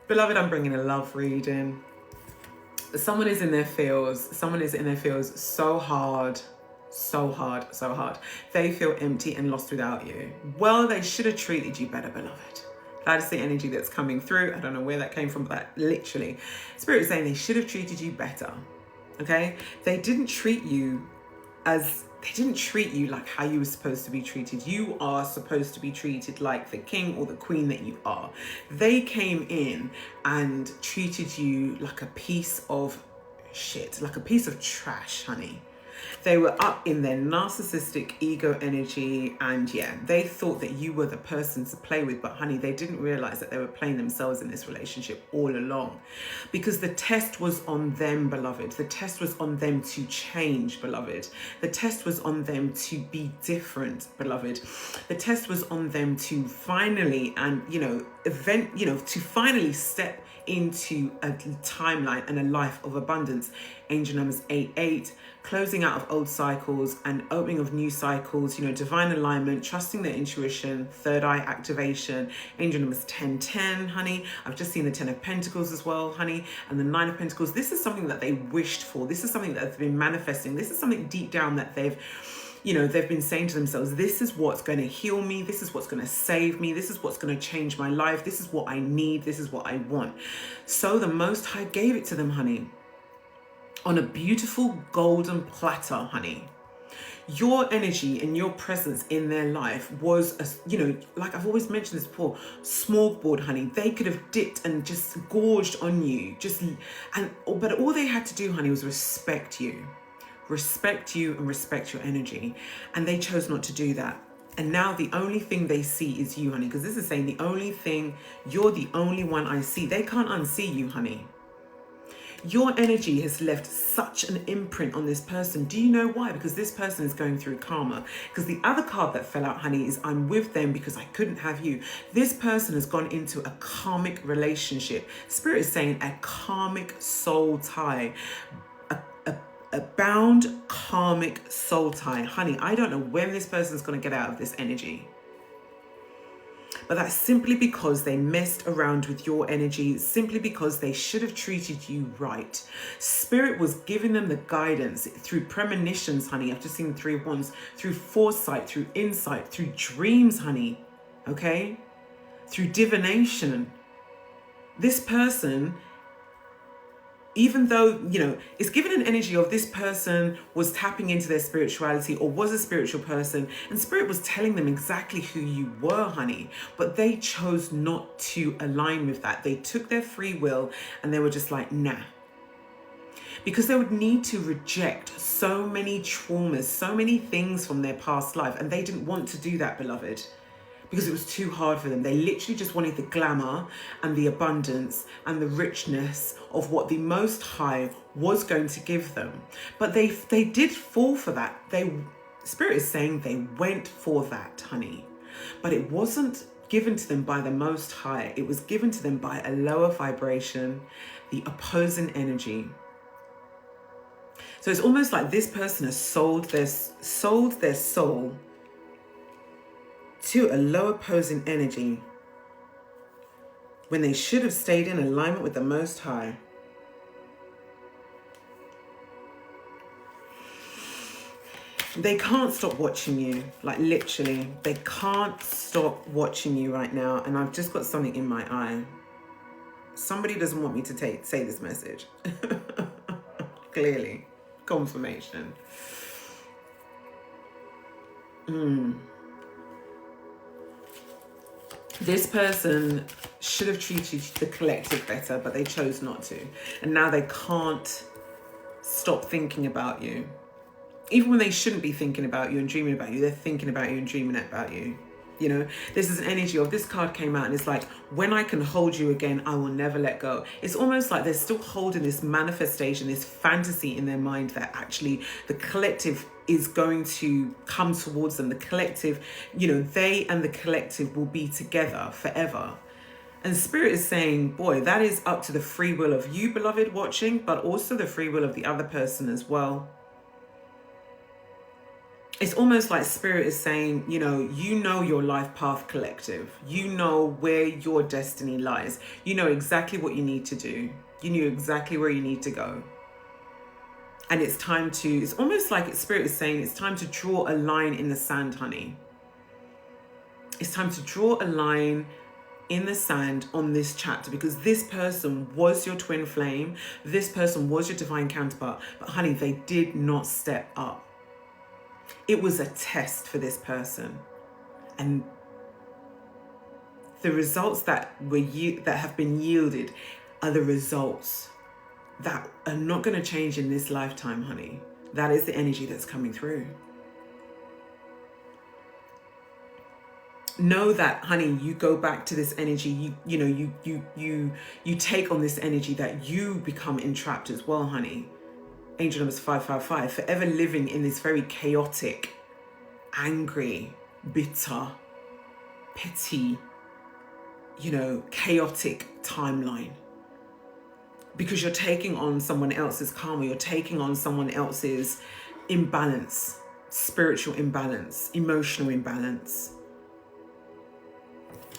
Beloved, I'm bringing a love reading. Someone is in their feels. Someone is in their feels so hard. So hard, so hard. They feel empty and lost without you. Well, they should have treated you better, beloved. That is the energy that's coming through. I don't know where that came from, but literally, Spirit is saying they should have treated you better. Okay? They didn't treat you like how you were supposed to be treated. You are supposed to be treated like the king or the queen that you are. They came in and treated you like a piece of shit, like a piece of trash, honey. They were up in their narcissistic ego energy, and yeah, they thought that you were the person to play with, but honey, they didn't realize that they were playing themselves in this relationship all along, because the test was on them, beloved. The test was on them to change, beloved. The test was on them to be different, beloved. The test was on them to finally, and to finally step into a timeline and a life of abundance. Angel numbers 88, closing out of old cycles and opening of new cycles, divine alignment, trusting their intuition, third eye activation. Angel numbers 1010, honey. I've just seen the 10 of Pentacles as well, honey, and the 9 of Pentacles. This is something that they wished for. This is something that they've been manifesting. This is something deep down that they've been saying to themselves, this is what's going to heal me. This is what's going to save me. This is what's going to change my life. This is what I need. This is what I want. So the Most High gave it to them, honey, on a beautiful golden platter, honey. Your energy and your presence in their life was, like I've always mentioned this before, smorgasbord, honey. They could have dipped and just gorged on you, but all they had to do, honey, was respect you and respect your energy. And they chose not to do that. And now the only thing they see is you, honey, because this is saying you're the only one I see. They can't unsee you, honey. Your energy has left such an imprint on this person. Do you know why? Because this person is going through karma. Because the other card that fell out, honey, is I'm with them because I couldn't have you. This person has gone into a karmic relationship. Spirit is saying a karmic soul tie. A bound karmic soul tie. Honey, I don't know when this person's going to get out of this energy. But that's simply because they messed around with your energy, simply because they should have treated you right. Spirit was giving them the guidance through premonitions, honey. I've just seen 3 of Wands, through foresight, through insight, through dreams, honey. Okay? Through divination. This person, even though, it's given an energy of this person was tapping into their spirituality or was a spiritual person, and Spirit was telling them exactly who you were, honey, but they chose not to align with that. They took their free will and they were just like, nah. Because they would need to reject so many traumas, so many things from their past life, and they didn't want to do that, beloved. Because it was too hard for them. They literally just wanted the glamour and the abundance and the richness of what the Most High was going to give them. But they did fall for that. Spirit is saying they went for that, honey. But it wasn't given to them by the Most High. It was given to them by a lower vibration, the opposing energy. So it's almost like this person has sold their soul to a low opposing energy when they should have stayed in alignment with the Most High. They can't stop watching you, like literally. They can't stop watching you right now. And I've just got something in my eye. Somebody doesn't want me to say this message. Clearly. Confirmation. This person should have treated the collective better, but they chose not to. And now they can't stop thinking about you. Even when they shouldn't be thinking about you and dreaming about you, they're thinking about you and dreaming about you. This is an energy of, this card came out and it's like, when I can hold you again, I will never let go. It's almost like they're still holding this manifestation, this fantasy in their mind that actually the collective is going to come towards them. The collective, they and the collective will be together forever. And Spirit is saying, boy, that is up to the free will of you, beloved, watching, but also the free will of the other person as well. It's almost like spirit is saying, you know your life path, collective. You know where your destiny lies. You know exactly what you need to do. You knew exactly where you need to go. And it's time to, it's almost like spirit is saying, it's time to draw a line in the sand, honey. It's time to draw a line in the sand on this chapter, because this person was your twin flame. This person was your divine counterpart. But honey, they did not step up. It was a test for this person, and the results that have been yielded are the results that are not going to change in this lifetime, honey. That is the energy that's coming through. Know that, honey, you go back to this energy. You take on this energy, that you become entrapped as well, honey. Angel number 555, forever living in this very chaotic, angry, bitter, petty, chaotic timeline. Because you're taking on someone else's karma, you're taking on someone else's imbalance, spiritual imbalance, emotional imbalance.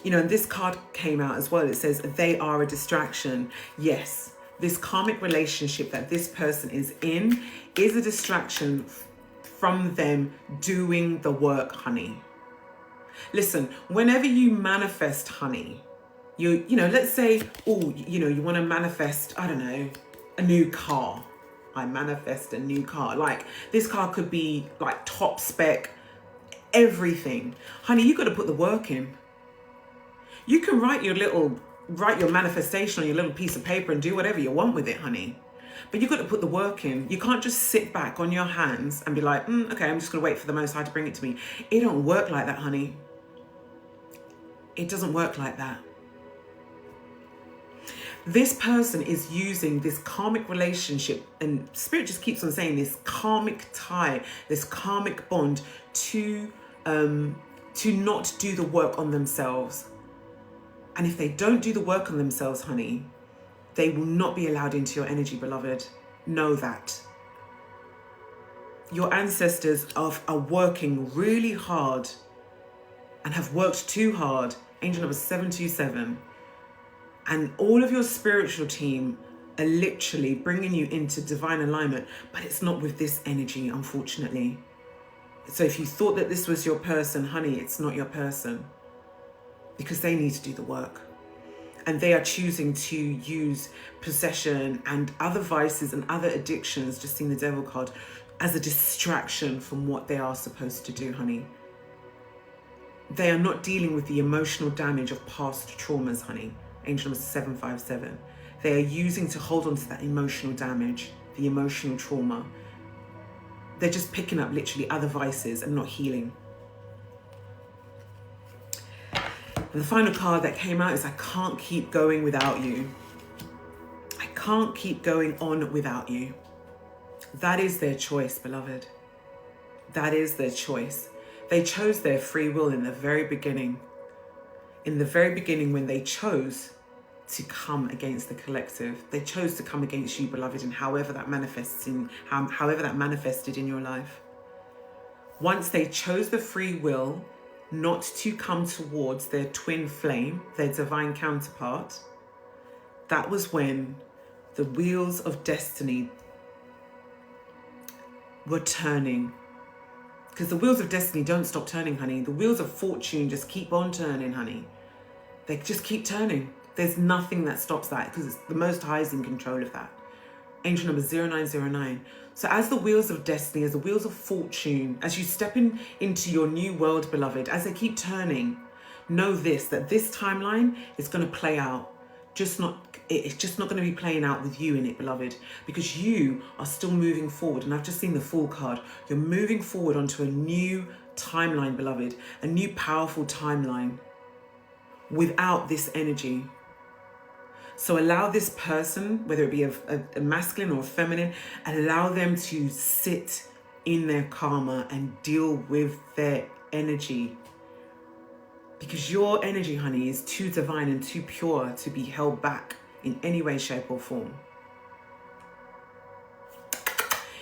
And this card came out as well. It says, they are a distraction. Yes. This karmic relationship that this person is in is a distraction from them doing the work, honey. Listen, whenever you manifest, honey, let's say, you want to manifest, I don't know, a new car. I manifest a new car. Like, this car could be like top spec, everything. Honey, you got to put the work in. You can write your manifestation on your little piece of paper and do whatever you want with it, honey. But you've got to put the work in. You can't just sit back on your hands and be like, okay, I'm just going to wait for the Most High to bring it to me. It don't work like that, honey. It doesn't work like that. This person is using this karmic relationship, and spirit just keeps on saying this karmic tie, this karmic bond to not do the work on themselves. And if they don't do the work on themselves, honey, they will not be allowed into your energy, beloved. Know that. Your ancestors are working really hard and have worked too hard. Angel number 727. And all of your spiritual team are literally bringing you into divine alignment, but it's not with this energy, unfortunately. So if you thought that this was your person, honey, it's not your person. Because they need to do the work. And they are choosing to use possession and other vices and other addictions, just seeing the devil card, as a distraction from what they are supposed to do, honey. They are not dealing with the emotional damage of past traumas, honey. Angel number 757. They are using to hold on to that emotional damage, the emotional trauma. They're just picking up literally other vices and not healing. And the final card that came out is, I can't keep going without you. I can't keep going on without you. That is their choice, beloved. That is their choice. They chose their free will in the very beginning. In the very beginning, when they chose to come against the collective, they chose to come against you, beloved, and however that manifested in your life. Once they chose the free will not to come towards their twin flame, their divine counterpart, that was when the wheels of destiny were turning. Because the wheels of destiny don't stop turning, honey. The wheels of fortune just keep on turning, honey. They just keep turning. There's nothing that stops that, because the Most High is in control of that. Angel number 0909. So as the wheels of destiny, as the wheels of fortune, as you step into your new world, beloved, as they keep turning, know this, that this timeline is going to play out. It's just not going to be playing out with you in it, beloved, because you are still moving forward. And I've just seen the Fool card. You're moving forward onto a new timeline, beloved, a new powerful timeline without this energy. So allow this person, whether it be a masculine or a feminine, allow them to sit in their karma and deal with their energy. Because your energy, honey, is too divine and too pure to be held back in any way, shape or form.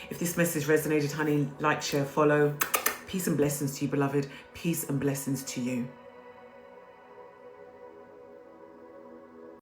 If this message resonated, honey, like, share, follow. Peace and blessings to you, beloved. Peace and blessings to you.